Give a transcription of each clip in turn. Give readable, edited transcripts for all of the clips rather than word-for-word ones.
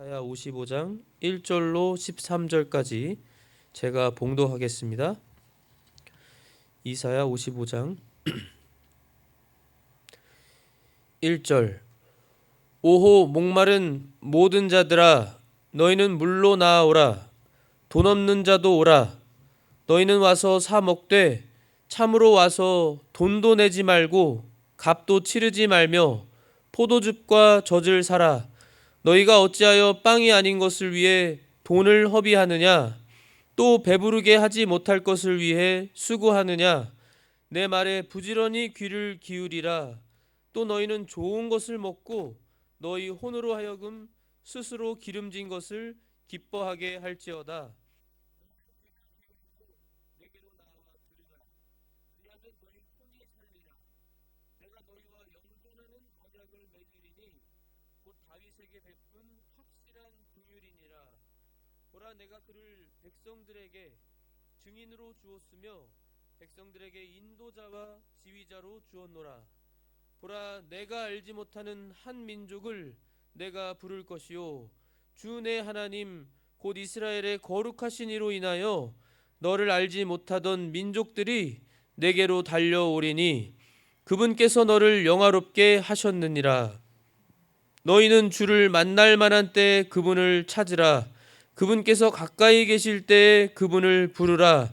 이사야 55장 1절로 13절까지 제가 봉독하겠습니다. 이사야 55장 1절. 오호 목마른 모든 자들아, 너희는 물로 나아오라. 돈 없는 자도 오라. 너희는 와서 사 먹되 참으로 와서 돈도 내지 말고 값도 치르지 말며 포도즙과 젖을 사라. 너희가 어찌하여 빵이 아닌 것을 위해 돈을 허비하느냐? 또 배부르게 하지 못할 것을 위해 수고하느냐? 내 말에 부지런히 귀를 기울이라. 또 너희는 좋은 것을 먹고 너희 혼으로 하여금 스스로 기름진 것을 기뻐하게 할지어다. 내게로 나와 들으라. 그리하면 너희 혼이 살리라. 내가 너희와 영존하는 언약을 맺으리니 곧 다윗에게 베푼 확실한 긍휼이니라. 보라, 내가 그를 백성들에게 증인으로 주었으며 백성들에게 인도자와 지휘자로 주었노라. 보라, 내가 알지 못하는 한 민족을 내가 부를 것이요 주 내 하나님 곧 이스라엘의 거룩하신 이로 인하여 너를 알지 못하던 민족들이 내게로 달려오리니 그분께서 너를 영화롭게 하셨느니라. 너희는 주를 만날 만한 때에 그분을 찾으라. 그분께서 가까이 계실 때에 그분을 부르라.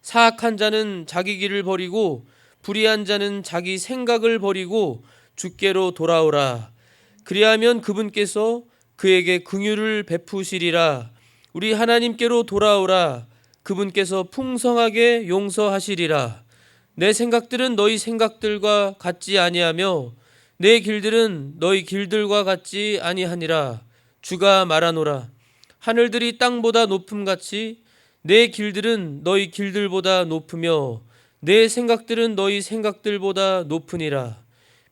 사악한 자는 자기 길을 버리고 불의한 자는 자기 생각을 버리고 주께로 돌아오라. 그리하면 그분께서 그에게 긍휼을 베푸시리라. 우리 하나님께로 돌아오라. 그분께서 풍성하게 용서하시리라. 내 생각들은 너희 생각들과 같지 아니하며 내 길들은 너희 길들과 같지 아니하니라. 주가 말하노라. 하늘들이 땅보다 높음같이 내 길들은 너희 길들보다 높으며 내 생각들은 너희 생각들보다 높으니라.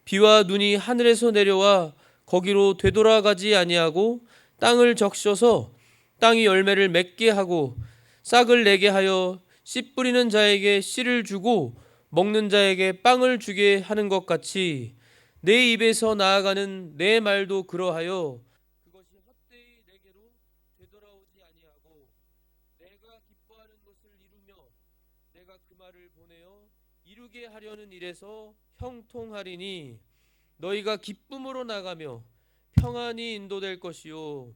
비와 눈이 하늘에서 내려와 거기로 되돌아가지 아니하고 땅을 적셔서 땅이 열매를 맺게 하고 싹을 내게 하여 씨 뿌리는 자에게 씨를 주고 먹는 자에게 빵을 주게 하는 것 같이 내 입에서 나아가는 내 말도 그러하여 그것이 헛되이 내게로 되돌아오지 아니하고 내가 기뻐하는 것을 이루며 내가 그 말을 보내어 이루게 하려는 일에서 형통하리니 너희가 기쁨으로 나가며 평안히 인도될 것이요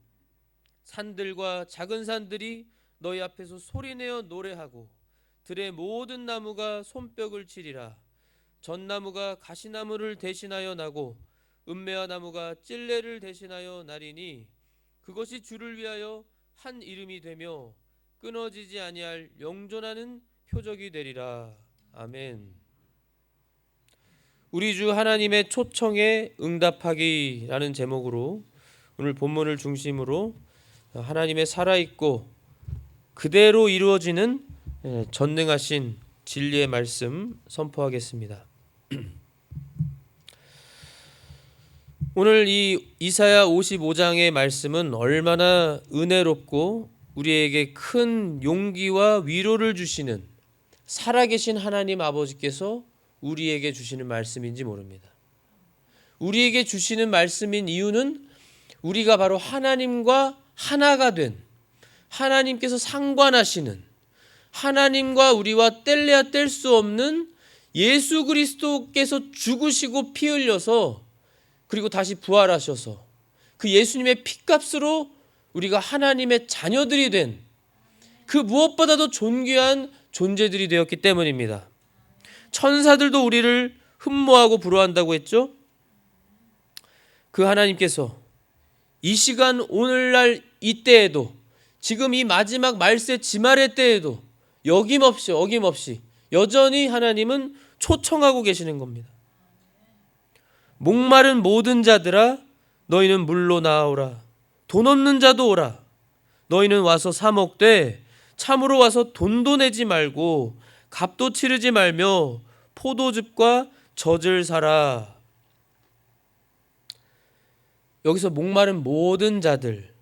산들과 작은 산들이 너희 앞에서 소리내어 노래하고 들의 모든 나무가 손뼉을 치리라. 전나무가 가시나무를 대신하여 나고 은매화 나무가 찔레를 대신하여 나리니 그것이 주를 위하여 한 이름이 되며 끊어지지 아니할 영존하는 표적이 되리라. 아멘. 우리 주 하나님의 초청에 응답하기라는 제목으로 오늘 본문을 중심으로 하나님의 살아있고 그대로 이루어지는 전능하신 진리의 말씀 선포하겠습니다. 오늘 이 이사야 55장의 말씀은 얼마나 은혜롭고 우리에게 큰 용기와 위로를 주시는 살아계신 하나님 아버지께서 우리에게 주시는 말씀인지 모릅니다. 우리에게 주시는 말씀인 이유는 우리가 바로 하나님과 하나가 된 하나님께서 상관하시는 하나님과 우리와 뗄래야 뗄 수 없는 예수 그리스도께서 죽으시고 피 흘려서 그리고 다시 부활하셔서 그 예수님의 피값으로 우리가 하나님의 자녀들이 된 그 무엇보다도 존귀한 존재들이 되었기 때문입니다. 천사들도 우리를 흠모하고 부러워한다고 했죠. 그 하나님께서 이 시간 오늘날 이때에도 지금 이 마지막 말세 지말의 때에도 어김없이 여전히 하나님은 초청하고 계시는 겁니다. 목마른 모든 자들아, 너희는 물로 나아오라. 돈 없는 자도 오라. 너희는 와서 사 먹되 참으로 와서 돈도 내지 말고 값도 치르지 말며 포도즙과 젖을 사라. 여기서 목마른 모든 자들,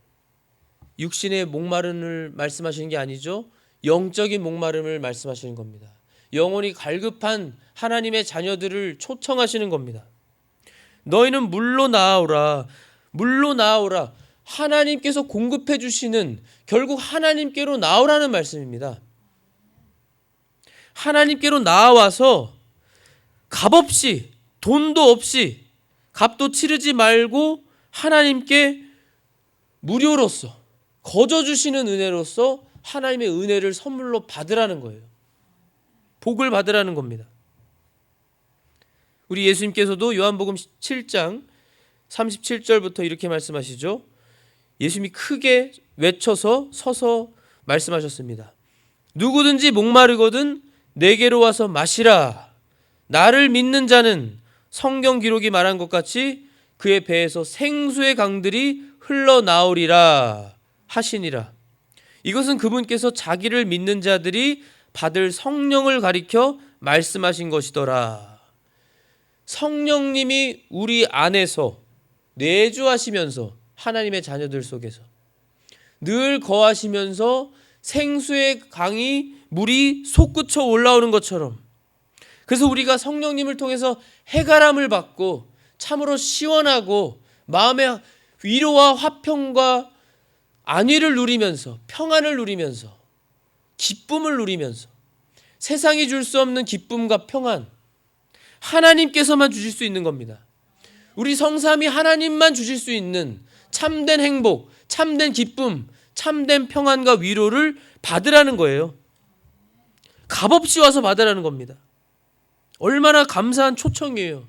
육신의 목마름을 말씀하시는 게 아니죠. 영적인 목마름을 말씀하시는 겁니다. 영혼이 갈급한 하나님의 자녀들을 초청하시는 겁니다. 너희는 물로 나아오라. 물로 나아오라. 하나님께서 공급해 주시는, 결국 하나님께로 나오라는 말씀입니다. 하나님께로 나와서 값없이, 돈도 없이, 값도 치르지 말고 하나님께 무료로서, 거저 주시는 은혜로서 하나님의 은혜를 선물로 받으라는 거예요. 복을 받으라는 겁니다. 우리 예수님께서도 요한복음 7장 37절부터 이렇게 말씀하시죠. 예수님이 크게 외쳐서 서서 말씀하셨습니다. 누구든지 목마르거든 내게로 와서 마시라. 나를 믿는 자는 성경 기록이 말한 것 같이 그의 배에서 생수의 강들이 흘러나오리라 하시니라. 이것은 그분께서 자기를 믿는 자들이 받을 성령을 가리켜 말씀하신 것이더라. 성령님이 우리 안에서 내주하시면서 하나님의 자녀들 속에서 늘 거하시면서 생수의 강이 물이 솟구쳐 올라오는 것처럼, 그래서 우리가 성령님을 통해서 해가람을 받고 참으로 시원하고 마음의 위로와 화평과 안위를 누리면서, 평안을 누리면서, 기쁨을 누리면서, 세상이 줄 수 없는 기쁨과 평안, 하나님께서만 주실 수 있는 겁니다. 우리 성삼위 하나님만 주실 수 있는 참된 행복, 참된 기쁨, 참된 평안과 위로를 받으라는 거예요. 값없이 와서 받으라는 겁니다. 얼마나 감사한 초청이에요.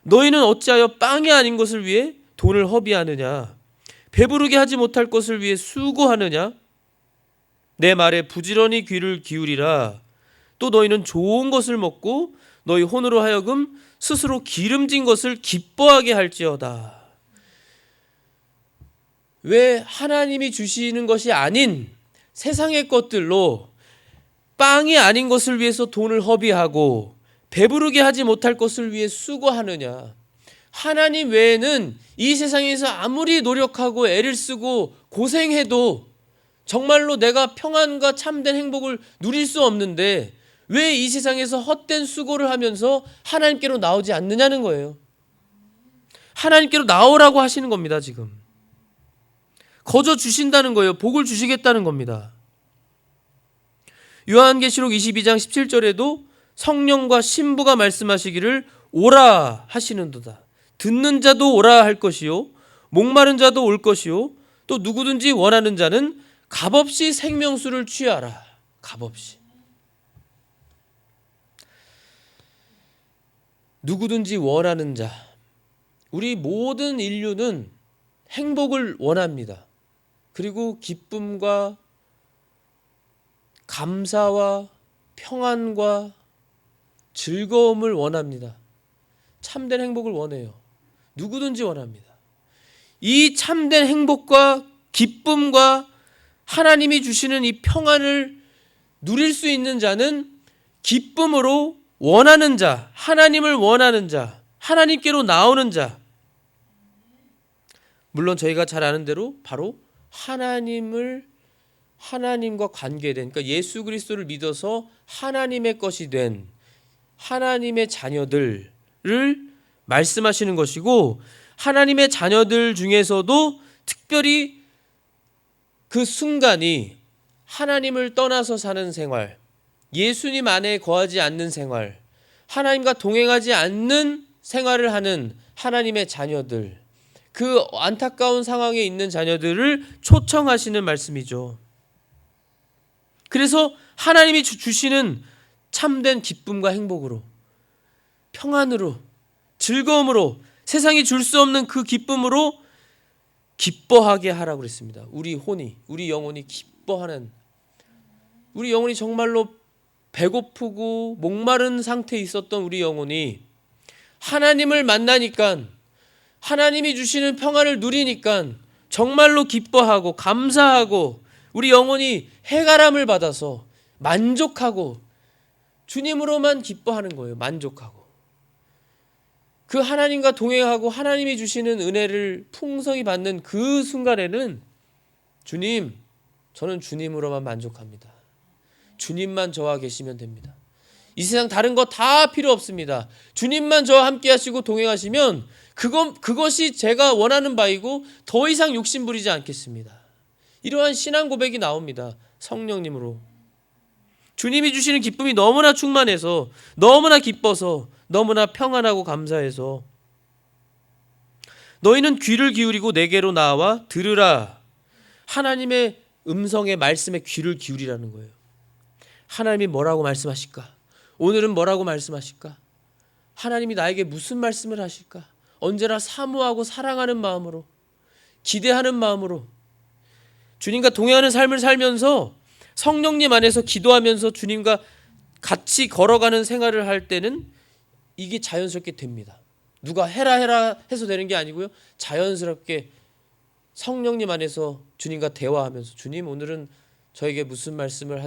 너희는 어찌하여 빵이 아닌 것을 위해 돈을 허비하느냐? 배부르게 하지 못할 것을 위해 수고하느냐? 내 말에 부지런히 귀를 기울이라. 또 너희는 좋은 것을 먹고 너희 혼으로 하여금 스스로 기름진 것을 기뻐하게 할지어다. 왜 하나님이 주시는 것이 아닌 세상의 것들로 빵이 아닌 것을 위해서 돈을 허비하고 배부르게 하지 못할 것을 위해 수고하느냐? 하나님 외에는 이 세상에서 아무리 노력하고 애를 쓰고 고생해도 정말로 내가 평안과 참된 행복을 누릴 수 없는데 왜 이 세상에서 헛된 수고를 하면서 하나님께로 나오지 않느냐는 거예요. 하나님께로 나오라고 하시는 겁니다. 지금 거저 주신다는 거예요. 복을 주시겠다는 겁니다. 요한계시록 22장 17절에도 성령과 신부가 말씀하시기를 오라 하시는도다. 듣는 자도 오라 할 것이요 목마른 자도 올 것이요 또 누구든지 원하는 자는 값없이 생명수를 취하라. 값없이. 누구든지 원하는 자. 우리 모든 인류는 행복을 원합니다. 그리고 기쁨과 감사와 평안과 즐거움을 원합니다. 참된 행복을 원해요. 누구든지 원합니다. 이 참된 행복과 기쁨과 하나님이 주시는 이 평안을 누릴 수 있는 자는 기쁨으로 원하는 자, 하나님을 원하는 자, 하나님께로 나오는 자. 물론 저희가 잘 아는 대로 바로 하나님과 관계된, 그러니까 예수 그리스도를 믿어서 하나님의 것이 된 하나님의 자녀들을 말씀하시는 것이고, 하나님의 자녀들 중에서도 특별히 그 순간이 하나님을 떠나서 사는 생활, 예수님 안에 거하지 않는 생활, 하나님과 동행하지 않는 생활을 하는 하나님의 자녀들, 그 안타까운 상황에 있는 자녀들을 초청하시는 말씀이죠. 그래서 하나님이 주시는 참된 기쁨과 행복으로, 평안으로, 즐거움으로, 세상이 줄 수 없는 그 기쁨으로 기뻐하게 하라고 그랬습니다. 우리 혼이, 우리 영혼이 기뻐하는, 우리 영혼이 정말로 배고프고 목마른 상태에 있었던 우리 영혼이 하나님을 만나니까, 하나님이 주시는 평안을 누리니까 정말로 기뻐하고 감사하고 우리 영혼이 해가람을 받아서 만족하고 주님으로만 기뻐하는 거예요. 만족하고. 그 하나님과 동행하고 하나님이 주시는 은혜를 풍성히 받는 그 순간에는 주님, 저는 주님으로만 만족합니다. 주님만 저와 계시면 됩니다. 이 세상 다른 거 다 필요 없습니다. 주님만 저와 함께 하시고 동행하시면 그것이 제가 원하는 바이고 더 이상 욕심 부리지 않겠습니다. 이러한 신앙 고백이 나옵니다. 성령님으로. 주님이 주시는 기쁨이 너무나 충만해서, 너무나 기뻐서, 너무나 평안하고 감사해서 너희는 귀를 기울이고 내게로 나와 들으라. 하나님의 음성의 말씀에 귀를 기울이라는 거예요. 하나님이 뭐라고 말씀하실까? 오늘은 뭐라고 말씀하실까? 하나님이 나에게 무슨 말씀을 하실까? 언제나 사모하고 사랑하는 마음으로, 기대하는 마음으로 주님과 동행하는 삶을 살면서 성령님 안에서 기도하면서 주님과 같이 걸어가는 생활을 할 때는 이게 자연스럽게 됩니다. 누가 해라 해서 되는 게 아니고요. 자연스럽게 성령님 안에서 주님과 대화하면서 주님 오늘은 저에게 무슨 말씀을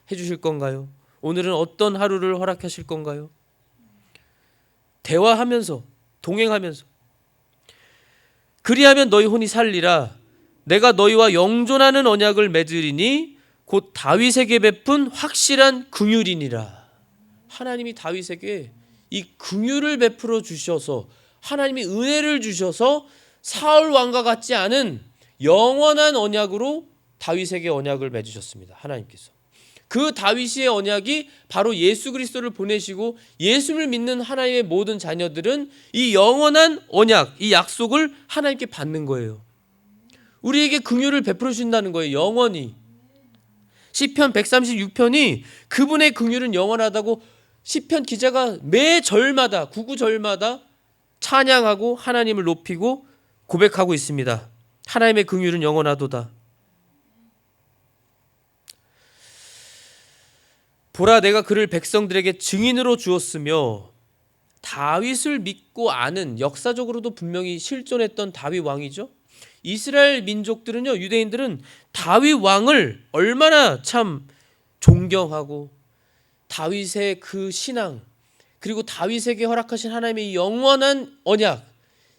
해주실 건가요? 오늘은 어떤 하루를 허락하실 건가요? 대화하면서 동행하면서 그리하면 너희 혼이 살리라. 내가 너희와 영존하는 언약을 맺으리니 곧 다윗에게 베푼 확실한 긍휼이니라. 하나님이 다윗에게 이 긍휼을 베풀어 주셔서 하나님이 은혜를 주셔서 사울 왕과 같지 않은 영원한 언약으로 다윗에게 언약을 맺으셨습니다. 하나님께서. 그 다윗의 언약이 바로 예수 그리스도를 보내시고 예수를 믿는 하나님의 모든 자녀들은 이 영원한 언약, 이 약속을 하나님께 받는 거예요. 우리에게 긍휼을 베풀어 주신다는 거예요. 영원히. 시편 136편이 그분의 긍휼은 영원하다고 시편 기자가 매 절마다 구구절마다 찬양하고 하나님을 높이고 고백하고 있습니다. 하나님의 긍휼은 영원하도다. 보라 내가 그를 백성들에게 증인으로 주었으며 다윗을 믿고 아는 역사적으로도 분명히 실존했던 다윗 왕이죠. 이스라엘 민족들은요, 유대인들은 다윗 왕을 얼마나 참 존경하고 다윗의 그 신앙 그리고 다윗에게 허락하신 하나님의 영원한 언약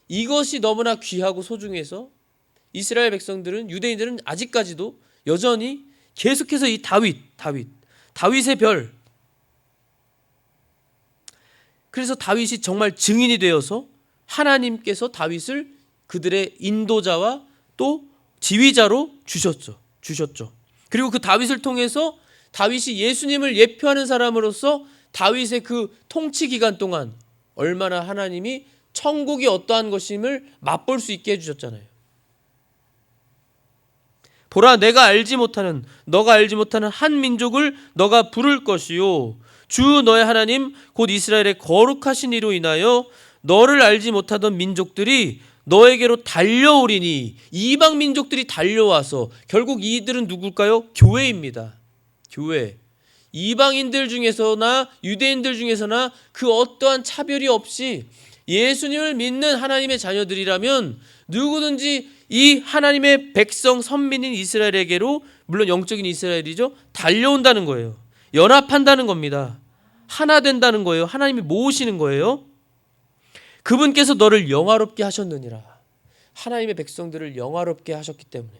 이것이 너무나 귀하고 소중해서 이스라엘 백성들은 유대인들은 아직까지도 여전히 계속해서 이 다윗의 별 그래서 다윗이 정말 증인이 되어서 하나님께서 다윗을 그들의 인도자와 또 지휘자로 주셨죠. 그리고 그 다윗을 통해서 다윗이 예수님을 예표하는 사람으로서 다윗의 그 통치 기간 동안 얼마나 하나님이 천국이 어떠한 것임을 맛볼 수 있게 해주셨잖아요. 보라 너가 알지 못하는 한 민족을 너가 부를 것이요 주 너의 하나님 곧 이스라엘의 거룩하신 이로 인하여 너를 알지 못하던 민족들이 너에게로 달려오리니. 이방 민족들이 달려와서 결국 이들은 누굴까요? 교회입니다. 교회. 이방인들 중에서나 유대인들 중에서나 그 어떠한 차별이 없이 예수님을 믿는 하나님의 자녀들이라면 누구든지 이 하나님의 백성 선민인 이스라엘에게로, 물론 영적인 이스라엘이죠, 달려온다는 거예요. 연합한다는 겁니다. 하나 된다는 거예요. 하나님이 모으시는 거예요. 그분께서 너를 영화롭게 하셨느니라. 하나님의 백성들을 영화롭게 하셨기 때문에,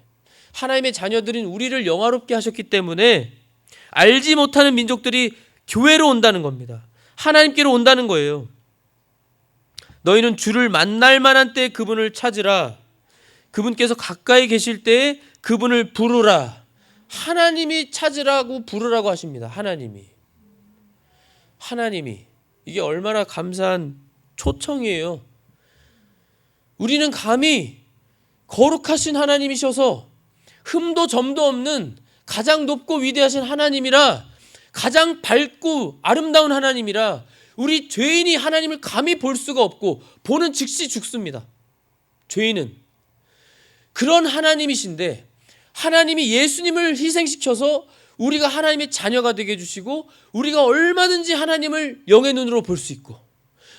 하나님의 자녀들인 우리를 영화롭게 하셨기 때문에 알지 못하는 민족들이 교회로 온다는 겁니다. 하나님께로 온다는 거예요. 너희는 주를 만날 만한 때에 그분을 찾으라. 그분께서 가까이 계실 때에 그분을 부르라. 하나님이 찾으라고 부르라고 하십니다. 하나님이 이게 얼마나 감사한 초청이에요. 우리는 감히 거룩하신 하나님이셔서 흠도 점도 없는 가장 높고 위대하신 하나님이라, 가장 밝고 아름다운 하나님이라 우리 죄인이 하나님을 감히 볼 수가 없고 보는 즉시 죽습니다. 죄인은. 그런 하나님이신데 하나님이 예수님을 희생시켜서 우리가 하나님의 자녀가 되게 해주시고 우리가 얼마든지 하나님을 영의 눈으로 볼 수 있고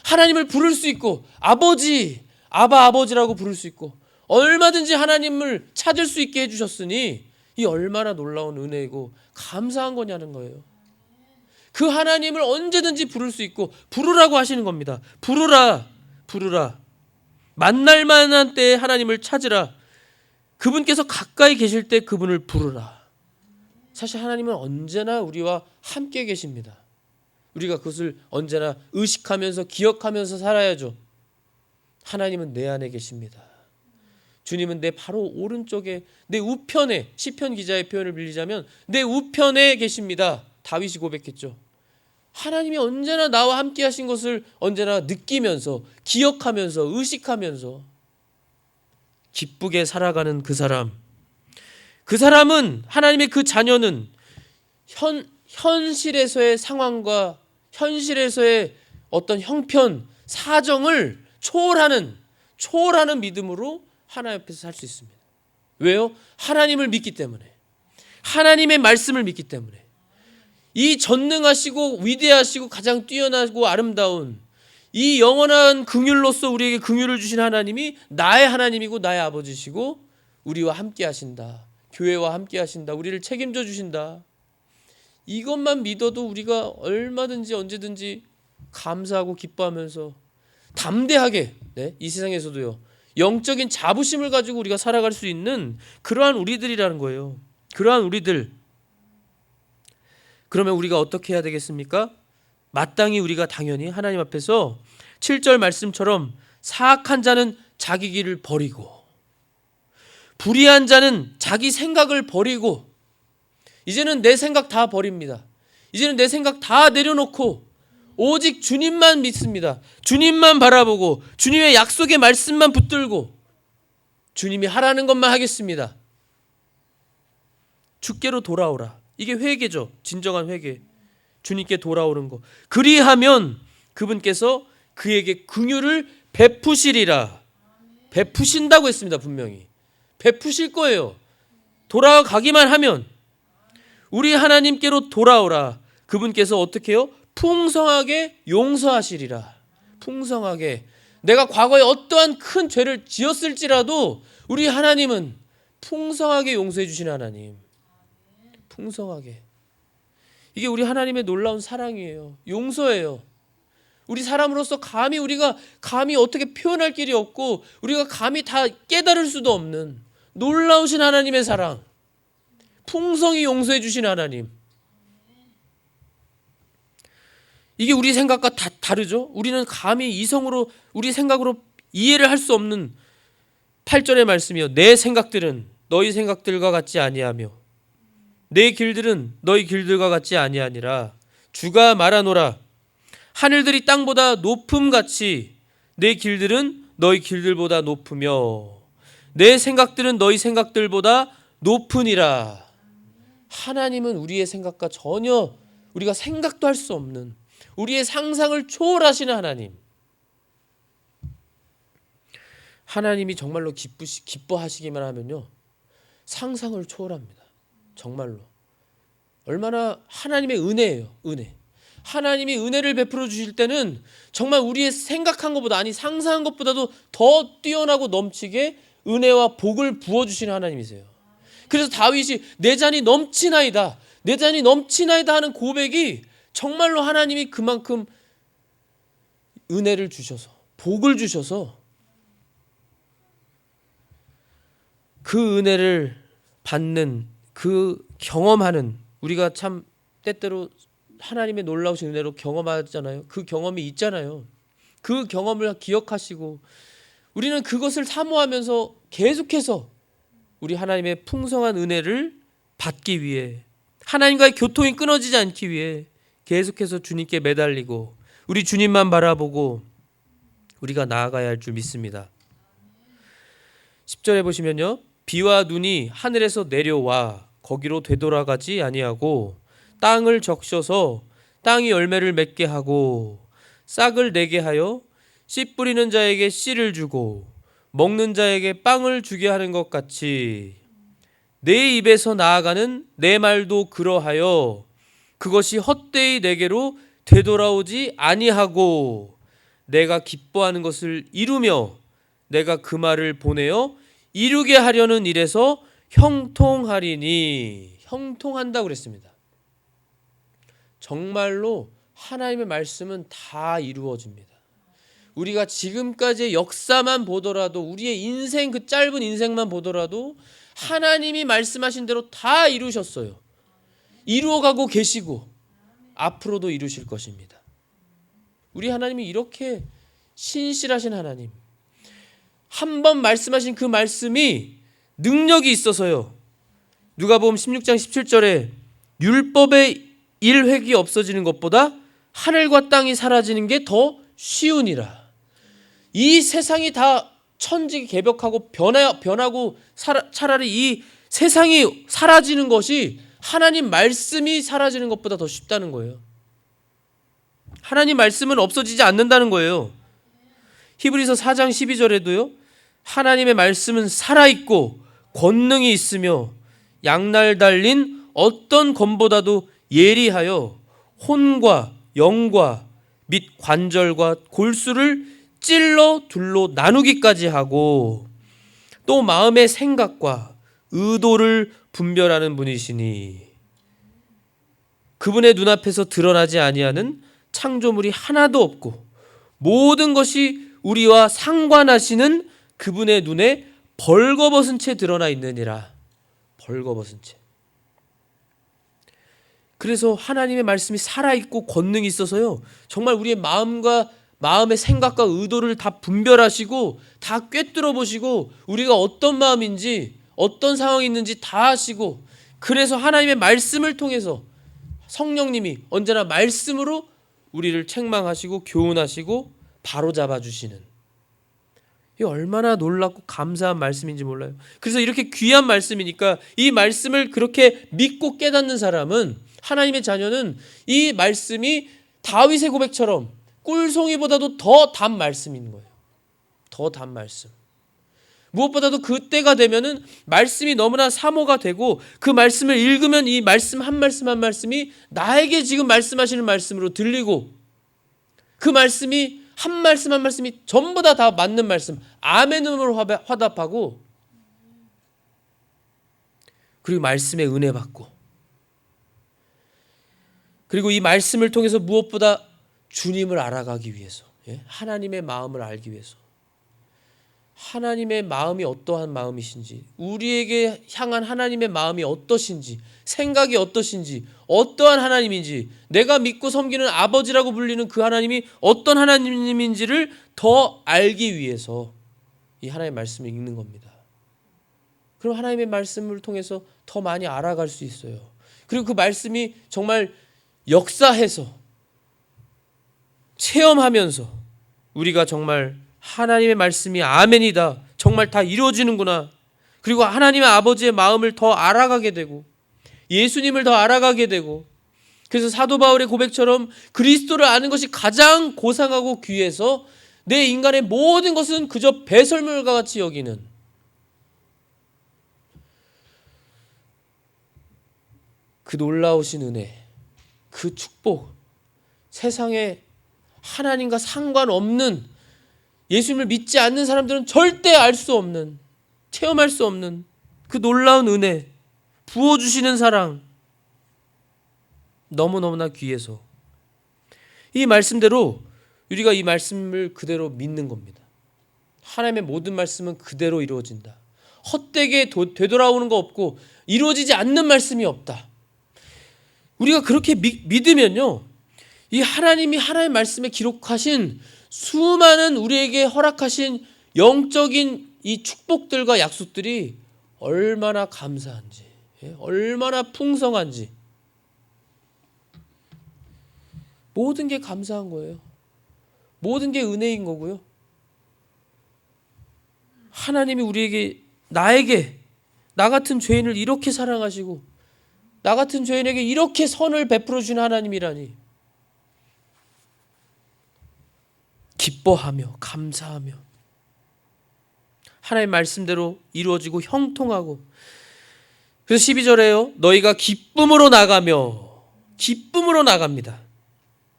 하나님을 부를 수 있고 아버지, 아버지라고 부를 수 있고 얼마든지 하나님을 찾을 수 있게 해주셨으니 이 얼마나 놀라운 은혜이고 감사한 거냐는 거예요. 그 하나님을 언제든지 부를 수 있고 부르라고 하시는 겁니다. 부르라. 만날 만한 때에 하나님을 찾으라. 그분께서 가까이 계실 때 그분을 부르라. 사실 하나님은 언제나 우리와 함께 계십니다. 우리가 그것을 언제나 의식하면서 기억하면서 살아야죠. 하나님은 내 안에 계십니다. 주님은 내 바로 오른쪽에, 내 우편에, 시편 기자의 표현을 빌리자면 내 우편에 계십니다. 다윗이 고백했죠. 하나님이 언제나 나와 함께 하신 것을 언제나 느끼면서 기억하면서 의식하면서 기쁘게 살아가는 그 사람은, 하나님의 그 자녀는 현실에서의 상황과 현실에서의 어떤 형편, 사정을 초월하는 믿음으로 하나님 앞에서 살 수 있습니다. 왜요? 하나님을 믿기 때문에, 하나님의 말씀을 믿기 때문에. 이 전능하시고 위대하시고 가장 뛰어나고 아름다운 이 영원한 긍휼로서 우리에게 긍휼을 주신 하나님이 나의 하나님이고 나의 아버지시고 우리와 함께 하신다. 교회와 함께 하신다. 우리를 책임져 주신다. 이것만 믿어도 우리가 얼마든지 언제든지 감사하고 기뻐하면서 담대하게, 이 세상에서도요, 영적인 자부심을 가지고 우리가 살아갈 수 있는 그러한 우리들이라는 거예요. 그러한 우리들. 그러면 우리가 어떻게 해야 되겠습니까? 마땅히 우리가 당연히 하나님 앞에서 7절 말씀처럼 사악한 자는 자기 길을 버리고 불의한 자는 자기 생각을 버리고, 이제는 내 생각 다 버립니다. 이제는 내 생각 다 내려놓고 오직 주님만 믿습니다. 주님만 바라보고 주님의 약속의 말씀만 붙들고 주님이 하라는 것만 하겠습니다. 주께로 돌아오라. 이게 회개죠. 진정한 회개. 주님께 돌아오는 거. 그리하면 그분께서 그에게 긍휼을 베푸시리라. 베푸신다고 했습니다. 분명히 베푸실 거예요. 돌아가기만 하면. 우리 하나님께로 돌아오라. 그분께서 어떻게 해요? 풍성하게 용서하시리라. 풍성하게. 내가 과거에 어떠한 큰 죄를 지었을지라도 우리 하나님은 풍성하게 용서해 주시는 하나님. 풍성하게. 이게 우리 하나님의 놀라운 사랑이에요. 용서예요. 우리 사람으로서 우리가 감히 어떻게 표현할 길이 없고 우리가 감히 다 깨달을 수도 없는 놀라우신 하나님의 사랑. 풍성히 용서해 주신 하나님. 이게 우리 생각과 다 다르죠. 우리는 감히 이성으로 우리 생각으로 이해를 할 수 없는 8절의 말씀이요. 내 생각들은 너희 생각들과 같지 아니하며 내 길들은 너희 길들과 같지 아니하니라. 주가 말하노라. 하늘들이 땅보다 높음같이 내 길들은 너희 길들보다 높으며 내 생각들은 너희 생각들보다 높으니라. 하나님은 우리의 생각과 전혀 우리가 생각도 할 수 없는 우리의 상상을 초월하시는 하나님. 하나님이 정말로 기뻐하시기만 하면요, 상상을 초월합니다. 정말로. 얼마나 하나님의 은혜예요. 은혜. 하나님이 은혜를 베풀어 주실 때는 정말 우리의 생각한 것보다, 아니 상상한 것보다도 더 뛰어나고 넘치게 은혜와 복을 부어주시는 하나님이세요. 그래서 다윗이 내 잔이 넘치나이다, 내 잔이 넘치나이다 하는 고백이 정말로 하나님이 그만큼 은혜를 주셔서 복을 주셔서 그 은혜를 받는, 그 경험하는, 우리가 참 때때로 하나님의 놀라우신 은혜로 경험하잖아요. 그 경험이 있잖아요. 그 경험을 기억하시고 우리는 그것을 사모하면서 계속해서 우리 하나님의 풍성한 은혜를 받기 위해, 하나님과의 교통이 끊어지지 않기 위해 계속해서 주님께 매달리고 우리 주님만 바라보고 우리가 나아가야 할 줄 믿습니다. 10절에 보시면요, 비와 눈이 하늘에서 내려와 거기로 되돌아가지 아니하고 땅을 적셔서 땅이 열매를 맺게 하고 싹을 내게 하여 씨 뿌리는 자에게 씨를 주고 먹는 자에게 빵을 주게 하는 것 같이 내 입에서 나아가는 내 말도 그러하여 그것이 헛되이 내게로 되돌아오지 아니하고 내가 기뻐하는 것을 이루며 내가 그 말을 보내어 이루게 하려는 일에서 형통하리니. 형통한다고 그랬습니다. 정말로 하나님의 말씀은 다 이루어집니다. 우리가 지금까지의 역사만 보더라도, 우리의 인생, 그 짧은 인생만 보더라도 하나님이 말씀하신 대로 다 이루셨어요. 이루어가고 계시고 앞으로도 이루실 것입니다. 우리 하나님이 이렇게 신실하신 하나님, 한 번 말씀하신 그 말씀이 능력이 있어서요. 누가복음 16장 17절에 율법의 일획이 없어지는 것보다 하늘과 땅이 사라지는 게 더 쉬우니라. 이 세상이 다 천지개벽하고 변하고 차라리 이 세상이 사라지는 것이 하나님 말씀이 사라지는 것보다 더 쉽다는 거예요. 하나님 말씀은 없어지지 않는다는 거예요. 히브리서 4장 12절에도요. 하나님의 말씀은 살아있고 권능이 있으며 양날 달린 어떤 검보다도 예리하여 혼과 영과 및 관절과 골수를 찔러 둘로 나누기까지 하고 또 마음의 생각과 의도를 분별하는 분이시니 그분의 눈앞에서 드러나지 아니하는 창조물이 하나도 없고 모든 것이 우리와 상관하시는 그분의 눈에 벌거벗은 채 드러나 있느니라. 벌거벗은 채. 그래서 하나님의 말씀이 살아있고 권능이 있어서요. 정말 우리의 마음의 생각과 의도를 다 분별하시고 다 꿰뚫어 보시고 우리가 어떤 마음인지 어떤 상황이 있는지 다 아시고 그래서 하나님의 말씀을 통해서 성령님이 언제나 말씀으로 우리를 책망하시고 교훈하시고 바로잡아 주시는 이 얼마나 놀랍고 감사한 말씀인지 몰라요. 그래서 이렇게 귀한 말씀이니까 이 말씀을 그렇게 믿고 깨닫는 사람은 하나님의 자녀는 이 말씀이 다윗의 고백처럼 꿀송이보다도 더 단 말씀인 거예요. 더 단 말씀. 무엇보다도 그때가 되면은 말씀이 너무나 사모가 되고 그 말씀을 읽으면 이 말씀 한 말씀 한 말씀이 나에게 지금 말씀하시는 말씀으로 들리고 그 말씀이 한 말씀 한 말씀이 전부 다 맞는 말씀, 아멘으로 화답하고 그리고 말씀에 은혜 받고 그리고 이 말씀을 통해서 무엇보다 주님을 알아가기 위해서 하나님의 마음을 알기 위해서 하나님의 마음이 어떠한 마음이신지 우리에게 향한 하나님의 마음이 어떠신지 생각이 어떠신지 어떠한 하나님인지 내가 믿고 섬기는 아버지라고 불리는 그 하나님이 어떤 하나님인지를 더 알기 위해서 이 하나님의 말씀을 읽는 겁니다. 그럼 하나님의 말씀을 통해서 더 많이 알아갈 수 있어요. 그리고 그 말씀이 정말 역사해서 체험하면서 우리가 정말 하나님의 말씀이 아멘이다. 정말 다 이루어지는구나. 그리고 하나님의 아버지의 마음을 더 알아가게 되고 예수님을 더 알아가게 되고 그래서 사도 바울의 고백처럼 그리스도를 아는 것이 가장 고상하고 귀해서 내 인간의 모든 것은 그저 배설물과 같이 여기는 그 놀라우신 은혜, 그 축복, 세상에 하나님과 상관없는 예수님을 믿지 않는 사람들은 절대 알 수 없는, 체험할 수 없는 그 놀라운 은혜, 부어주시는 사랑, 너무너무나 귀해서 이 말씀대로 우리가 이 말씀을 그대로 믿는 겁니다. 하나님의 모든 말씀은 그대로 이루어진다. 헛되게 되돌아오는 거 없고 이루어지지 않는 말씀이 없다. 우리가 그렇게 믿으면요, 이 하나님이 하나님의 말씀에 기록하신 수많은 우리에게 허락하신 영적인 이 축복들과 약속들이 얼마나 감사한지, 얼마나 풍성한지 모든 게 감사한 거예요. 모든 게 은혜인 거고요. 하나님이 우리에게 나에게 나 같은 죄인을 이렇게 사랑하시고 나 같은 죄인에게 이렇게 선을 베풀어 주는 하나님이라니 기뻐하며 감사하며 하나님의 말씀대로 이루어지고 형통하고 그래서 12절에요. 너희가 기쁨으로 나갑니다.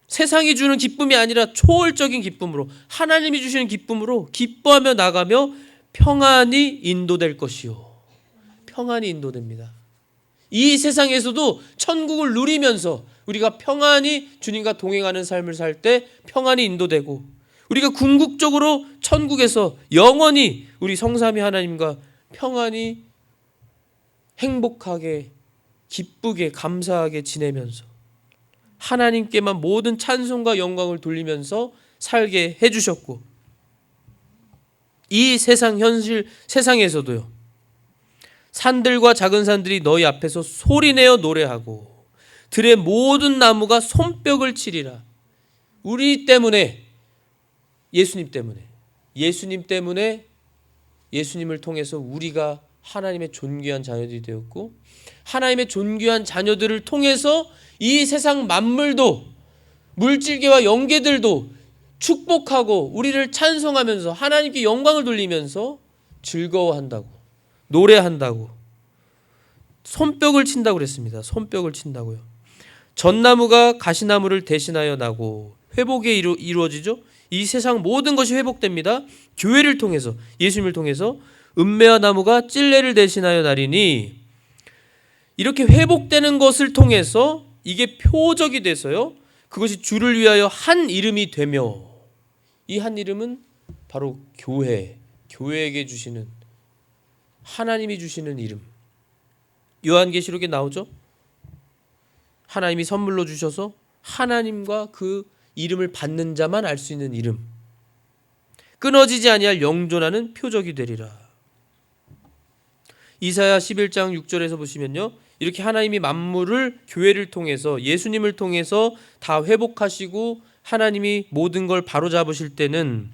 세상이 주는 기쁨이 아니라 초월적인 기쁨으로 하나님이 주시는 기쁨으로 기뻐하며 나가며 평안히 인도될 것이요. 평안히 인도됩니다. 이 세상에서도 천국을 누리면서 우리가 평안히 주님과 동행하는 삶을 살 때 평안히 인도되고 우리가 궁극적으로 천국에서 영원히 우리 성삼위 하나님과 평안히 행복하게 기쁘게 감사하게 지내면서 하나님께만 모든 찬송과 영광을 돌리면서 살게 해주셨고, 이 세상 현실 세상에서도요, 산들과 작은 산들이 너희 앞에서 소리내어 노래하고 들의 모든 나무가 손뼉을 치리라. 우리 때문에, 예수님 때문에 예수님을 통해서 우리가 하나님의 존귀한 자녀들이 되었고, 하나님의 존귀한 자녀들을 통해서 이 세상 만물도, 물질계와 영계들도 축복하고 우리를 찬송하면서 하나님께 영광을 돌리면서 즐거워한다고, 노래한다고, 손뼉을 친다고 그랬습니다. 손뼉을 친다고요. 전나무가 가시나무를 대신하여 나고 회복이 이루어지죠. 이 세상 모든 것이 회복됩니다. 교회를 통해서, 예수님을 통해서. 은매와 나무가 찔레를 대신하여 나리니, 이렇게 회복되는 것을 통해서 이게 표적이 돼서요, 그것이 주를 위하여 한 이름이 되며, 이 한 이름은 바로 교회에게 주시는, 하나님이 주시는 이름. 요한계시록에 나오죠. 하나님이 선물로 주셔서 하나님과 그 이름을 받는 자만 알 수 있는 이름, 끊어지지 아니할 영존하는 표적이 되리라. 이사야 11장 6절에서 보시면요, 이렇게 하나님이 만물을 교회를 통해서, 예수님을 통해서 다 회복하시고 하나님이 모든 걸 바로잡으실 때는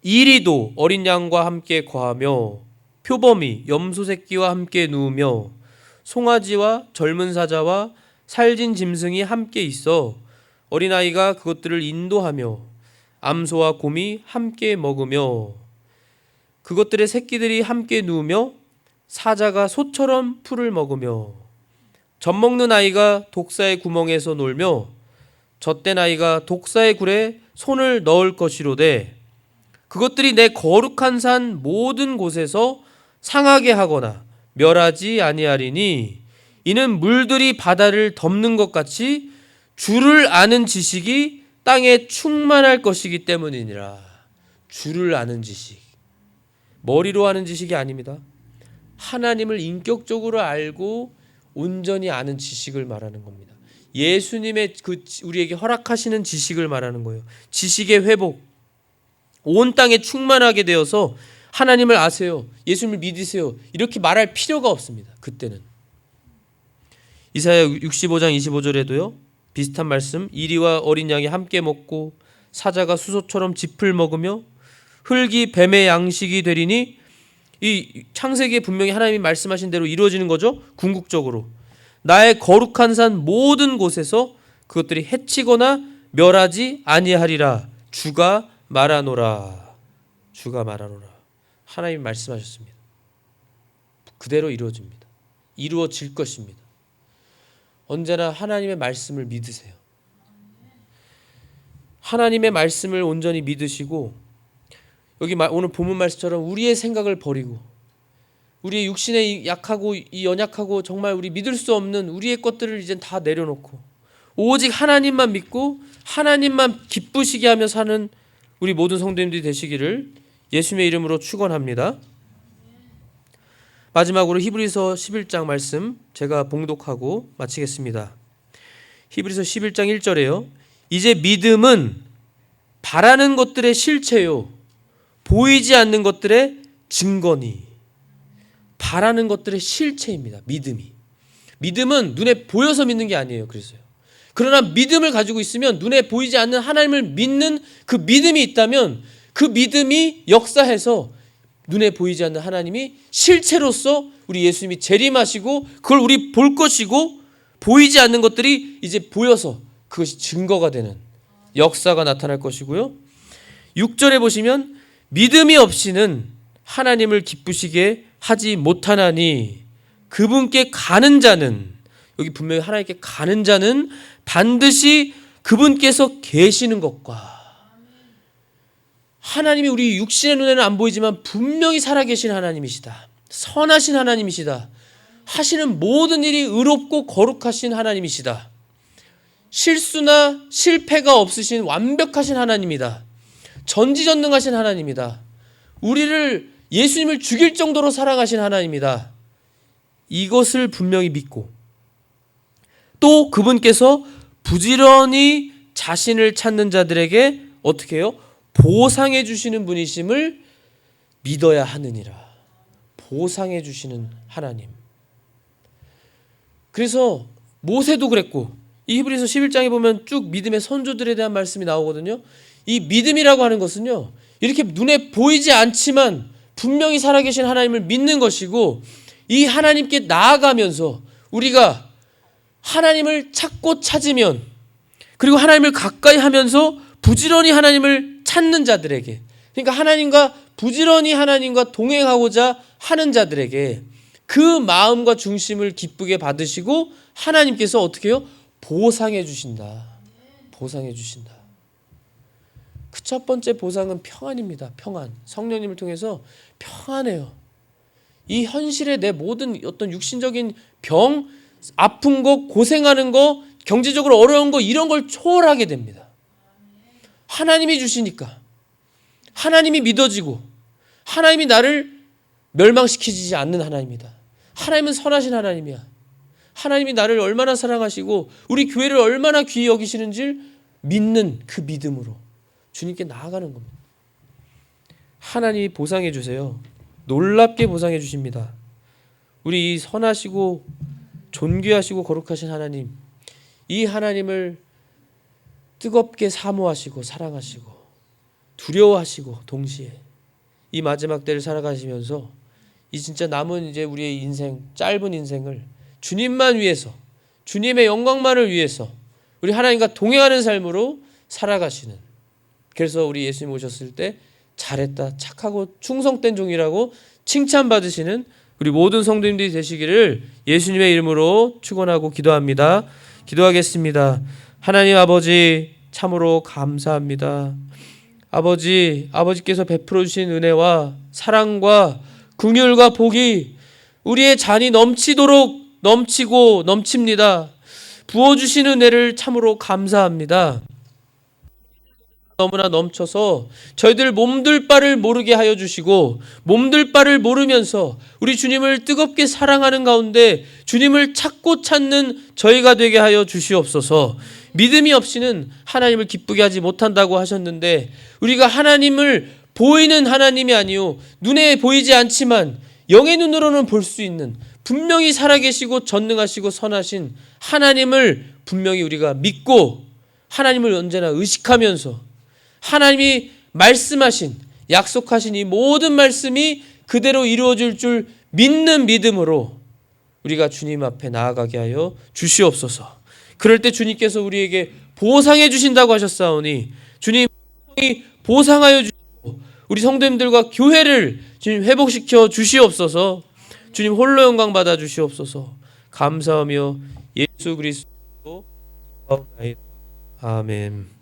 이리도 어린 양과 함께 거하며 표범이 염소 새끼와 함께 누우며 송아지와 젊은 사자와 살진 짐승이 함께 있어 어린아이가 그것들을 인도하며 암소와 곰이 함께 먹으며 그것들의 새끼들이 함께 누우며 사자가 소처럼 풀을 먹으며 젖먹는 아이가 독사의 구멍에서 놀며 젖된 아이가 독사의 굴에 손을 넣을 것이로되 그것들이 내 거룩한 산 모든 곳에서 상하게 하거나 멸하지 아니하리니 이는 물들이 바다를 덮는 것 같이 주를 아는 지식이 땅에 충만할 것이기 때문이니라. 주를 아는 지식, 머리로 아는 지식이 아닙니다. 하나님을 인격적으로 알고 온전히 아는 지식을 말하는 겁니다. 예수님의 그 우리에게 허락하시는 지식을 말하는 거예요. 지식의 회복, 온 땅에 충만하게 되어서 하나님을 아세요, 예수님을 믿으세요, 이렇게 말할 필요가 없습니다. 그때는. 이사야 65장 25절에도요 비슷한 말씀, 이리와 어린 양이 함께 먹고 사자가 수소처럼 짚을 먹으며 흙이 뱀의 양식이 되리니, 이 창세기에 분명히 하나님이 말씀하신 대로 이루어지는 거죠. 궁극적으로 나의 거룩한 산 모든 곳에서 그것들이 해치거나 멸하지 아니하리라. 주가 말하노라. 주가 말하노라. 하나님이 말씀하셨습니다. 그대로 이루어집니다. 이루어질 것입니다. 언제나 하나님의 말씀을 믿으세요. 하나님의 말씀을 온전히 믿으시고, 여기 오늘 본문 말씀처럼 우리의 생각을 버리고, 우리의 육신에 약하고 이 연약하고 정말 우리 믿을 수 없는 우리의 것들을 이젠 다 내려놓고 오직 하나님만 믿고 하나님만 기쁘시게 하며 사는 우리 모든 성도님들이 되시기를 예수님의 이름으로 축원합니다. 마지막으로 히브리서 11장 말씀 제가 봉독하고 마치겠습니다. 히브리서 11장 1절에요. 이제 믿음은 바라는 것들의 실체요 보이지 않는 것들의 증거니. 바라는 것들의 실체입니다. 믿음은 눈에 보여서 믿는 게 아니에요. 그러나 믿음을 가지고 있으면, 눈에 보이지 않는 하나님을 믿는 그 믿음이 있다면 그 믿음이 역사해서 눈에 보이지 않는 하나님이 실체로서 우리 예수님이 재림하시고 그걸 우리 볼 것이고, 보이지 않는 것들이 이제 보여서 그것이 증거가 되는 역사가 나타날 것이고요. 6절에 보시면 믿음이 없이는 하나님을 기쁘시게 하지 못하나니 그분께 가는 자는, 여기 분명히 하나님께 가는 자는 반드시 그분께서 계시는 것과, 하나님이 우리 육신의 눈에는 안 보이지만 분명히 살아계신 하나님이시다, 선하신 하나님이시다, 하시는 모든 일이 의롭고 거룩하신 하나님이시다, 실수나 실패가 없으신 완벽하신 하나님이다, 전지전능하신 하나님이다, 우리를 예수님을 죽일 정도로 사랑하신 하나님이다, 이것을 분명히 믿고 또 그분께서 부지런히 자신을 찾는 자들에게 어떻게 해요? 보상해 주시는 분이심을 믿어야 하느니라. 보상해 주시는 하나님. 그래서 모세도 그랬고, 이 히브리서 11장에 보면 쭉 믿음의 선조들에 대한 말씀이 나오거든요. 이 믿음이라고 하는 것은요, 이렇게 눈에 보이지 않지만 분명히 살아계신 하나님을 믿는 것이고, 이 하나님께 나아가면서 우리가 하나님을 찾고 찾으면, 그리고 하나님을 가까이 하면서 부지런히 하나님을 찾는 자들에게, 그러니까 하나님과 부지런히 하나님과 동행하고자 하는 자들에게 그 마음과 중심을 기쁘게 받으시고 하나님께서 어떻게 해요? 보상해 주신다. 보상해 주신다. 그 첫 번째 보상은 평안입니다. 평안. 성령님을 통해서 평안해요. 이 현실의 내 모든 어떤 육신적인 병, 아픈 거, 고생하는 거, 경제적으로 어려운 거, 이런 걸 초월하게 됩니다. 하나님이 주시니까. 하나님이 믿어지고 하나님이 나를 멸망시키지 않는 하나님이다. 하나님은 선하신 하나님이야. 하나님이 나를 얼마나 사랑하시고 우리 교회를 얼마나 귀히 여기시는지를 믿는 그 믿음으로 주님께 나아가는 겁니다. 하나님이 보상해 주세요. 놀랍게 보상해 주십니다. 우리 이 선하시고 존귀하시고 거룩하신 하나님, 이 하나님을 뜨겁게 사모하시고 사랑하시고 두려워하시고 동시에 이 마지막 때를 살아가시면서 이 진짜 남은 이제 우리의 인생, 짧은 인생을 주님만 위해서, 주님의 영광만을 위해서 우리 하나님과 동행하는 삶으로 살아가시는, 그래서 우리 예수님 오셨을 때 잘했다, 착하고 충성된 종이라고 칭찬받으시는 우리 모든 성도님들이 되시기를 예수님의 이름으로 축원하고 기도합니다. 기도하겠습니다. 하나님 아버지, 참으로 감사합니다. 아버지께서 베풀어 주신 은혜와 사랑과 긍휼과 복이 우리의 잔이 넘치도록 넘치고 넘칩니다. 부어주신 은혜를 참으로 감사합니다. 너무나 넘쳐서 저희들 몸둘 바를 모르게 하여 주시고, 몸둘 바를 모르면서 우리 주님을 뜨겁게 사랑하는 가운데 주님을 찾고 찾는 저희가 되게 하여 주시옵소서. 믿음이 없이는 하나님을 기쁘게 하지 못한다고 하셨는데, 우리가 하나님을 보이는 하나님이 아니요 눈에 보이지 않지만 영의 눈으로는 볼 수 있는, 분명히 살아계시고 전능하시고 선하신 하나님을 분명히 우리가 믿고 하나님을 언제나 의식하면서 하나님이 말씀하신, 약속하신 이 모든 말씀이 그대로 이루어질 줄 믿는 믿음으로 우리가 주님 앞에 나아가게 하여 주시옵소서. 그럴 때 주님께서 우리에게 보상해 주신다고 하셨사오니 주님이 보상하여 주시고 우리 성도님들과 교회를 주님 회복시켜 주시옵소서. 주님 홀로 영광 받아 주시옵소서. 감사하며 예수 그리스도 아멘.